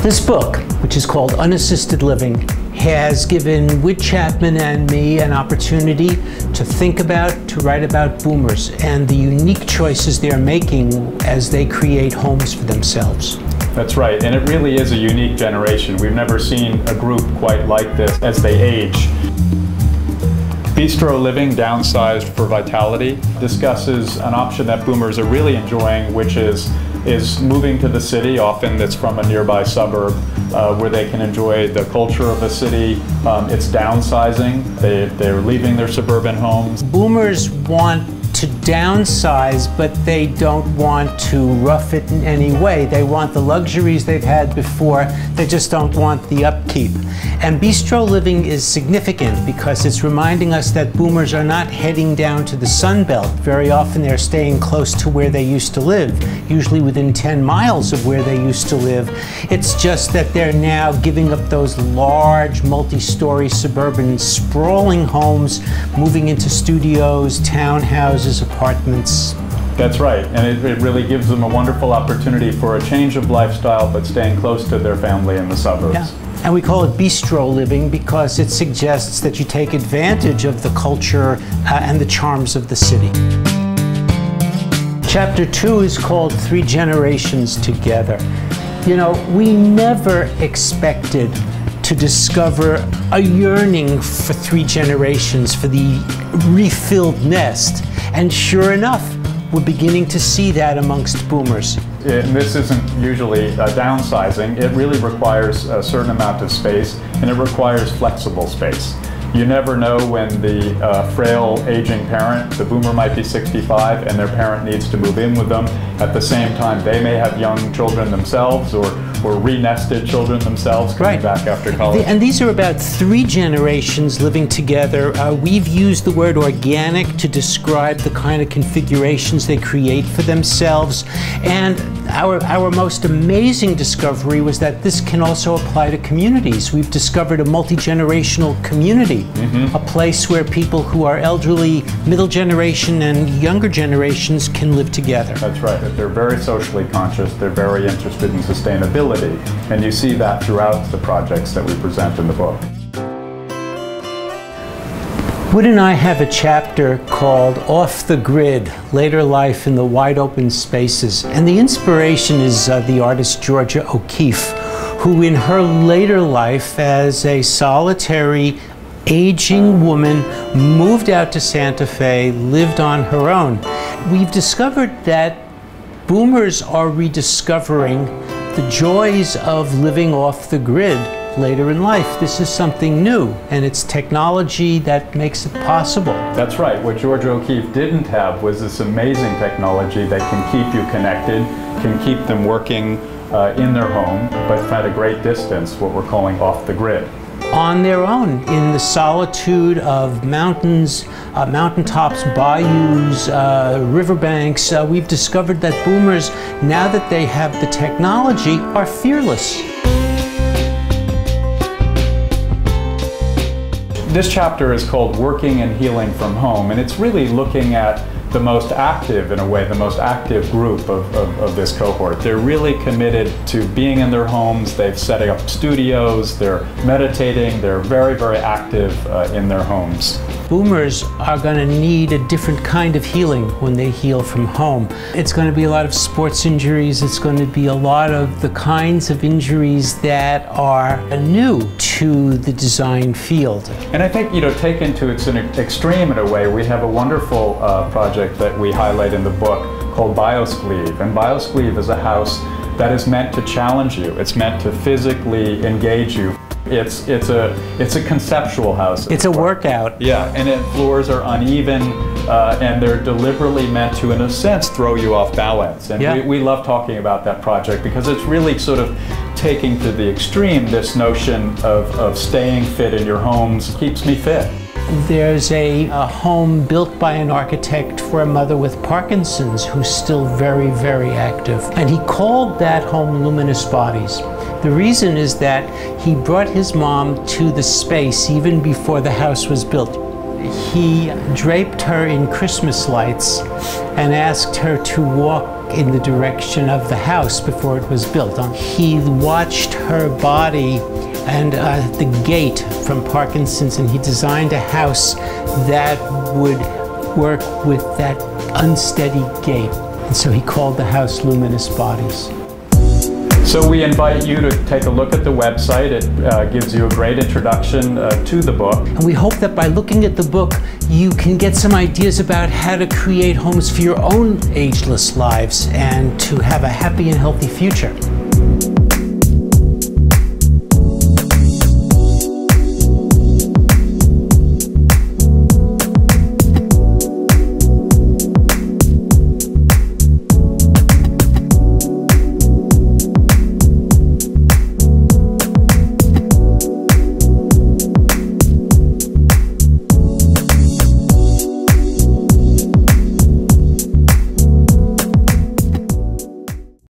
This book, which is called Unassisted Living, has given Wid Chapman and me an opportunity to think about, to write about boomers and the unique choices they're making as they create homes for themselves. That's right, and it really is a unique generation. We've never seen a group quite like this as they age. Bistro Living, Downsized for Vitality, discusses an option that boomers are really enjoying, which is moving to the city. Often it's from a nearby suburb where they can enjoy the culture of a city. It's downsizing. They're leaving their suburban homes. Boomers want to downsize, but they don't want to rough it in any way. They want the luxuries they've had before. They just don't want the upkeep. And Bistro Living is significant because it's reminding us that boomers are not heading down to the Sun Belt. Very often they're staying close to where they used to live, usually within 10 miles of where they used to live. It's just that they're now giving up those large multi-story suburban sprawling homes, moving into studios, townhouses, apartments. That's right, and it really gives them a wonderful opportunity for a change of lifestyle, but staying close to their family in the suburbs. Yeah. And we call it Bistro Living because it suggests that you take advantage of the culture and the charms of the city. Chapter 2 is called 3 Generations Together. You know, we never expected to discover a yearning for 3 generations, for the refilled nest. And sure enough, we're beginning to see that amongst boomers. And this isn't usually downsizing. It really requires a certain amount of space, and it requires flexible space. You never know when the frail, aging parent, the boomer might be 65, and their parent needs to move in with them. At the same time, they may have young children themselves, or re-nested children themselves coming back after college. And these are about 3 generations living together. We've used the word organic to describe the kind of configurations they create for themselves. And our most amazing discovery was that this can also apply to communities. We've discovered a multi-generational community, a place where people who are elderly, middle generation, and younger generations can live together. That's right. They're very socially conscious. They're very interested in sustainability. And you see that throughout the projects that we present in the book. Wid and I have a chapter called Off the Grid, Later Life in the Wide Open Spaces. And the inspiration is the artist Georgia O'Keeffe, who in her later life as a solitary, aging woman moved out to Santa Fe, lived on her own. We've discovered that boomers are rediscovering the joys of living off the grid later in life. This is something new, and it's technology that makes it possible. That's right. What Georgia O'Keeffe didn't have was this amazing technology that can keep you connected, can keep them working in their home, but at a great distance, what we're calling off the grid. On their own, in the solitude of mountains, mountaintops, bayous, riverbanks, we've discovered that boomers, now that they have the technology, are fearless. This chapter is called Working and Healing from Home, and it's really looking at the most active, in a way, the most active group of this cohort. They're really committed to being in their homes. They've set up studios, they're meditating, they're very, very active in their homes. Boomers are going to need a different kind of healing when they heal from home. It's going to be a lot of sports injuries. It's going to be a lot of the kinds of injuries that are new to the design field. And I think, you know, taken to its extreme in a way, we have a wonderful project that we highlight in the book called Bioscleave. And Bioscleave is a house that is meant to challenge you. It's meant to physically engage you. It's a conceptual house. It's a workout. Yeah, and floors are uneven, and they're deliberately meant to, in a sense, throw you off balance. And we love talking about that project because it's really sort of taking to the extreme this notion of staying fit in your homes. Keeps me fit. There's a home built by an architect for a mother with Parkinson's who's still very, very active. And he called that home Luminous Bodies. The reason is that he brought his mom to the space even before the house was built. He draped her in Christmas lights and asked her to walk in the direction of the house before it was built. He watched her body and the gait from Parkinson's, and he designed a house that would work with that unsteady gait. And so he called the house Luminous Bodies. So we invite you to take a look at the website. It gives you a great introduction to the book. And we hope that by looking at the book, you can get some ideas about how to create homes for your own ageless lives and to have a happy and healthy future.